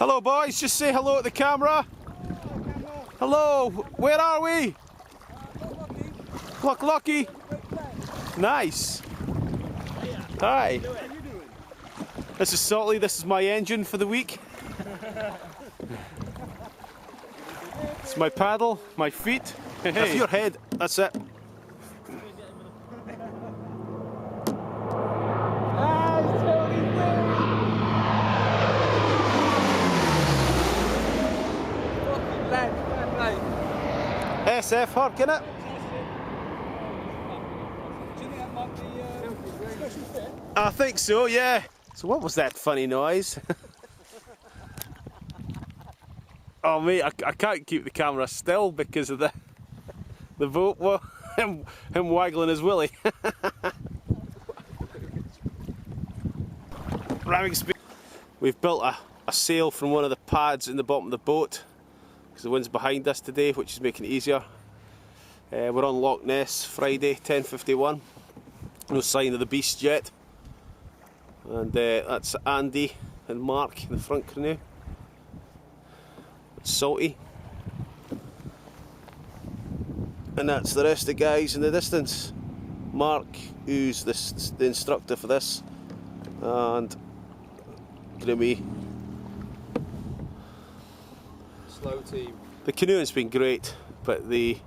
Hello boys, just say hello to the camera. Hello, where are we? Loch Lucky. Nice. Hi. This is Salty, this is my engine for the week. It's my paddle, my feet. Hey. Your head, that's it. SF Hurk, innit? I think so, yeah. So what was that funny noise? Oh mate, I can't keep the camera still because of the boat, well, him waggling his willy. Ramming speed. We've built a sail from one of the pads in the bottom of the boat because the wind's behind us today, which is making it easier. We're on Loch Ness Friday, 10:51. No sign of the beast yet. And that's Andy and Mark in the front canoe. It's Salty. And that's the rest of the guys in the distance. Mark, who's the instructor for this, and me. Slow team. The canoeing's been great, but the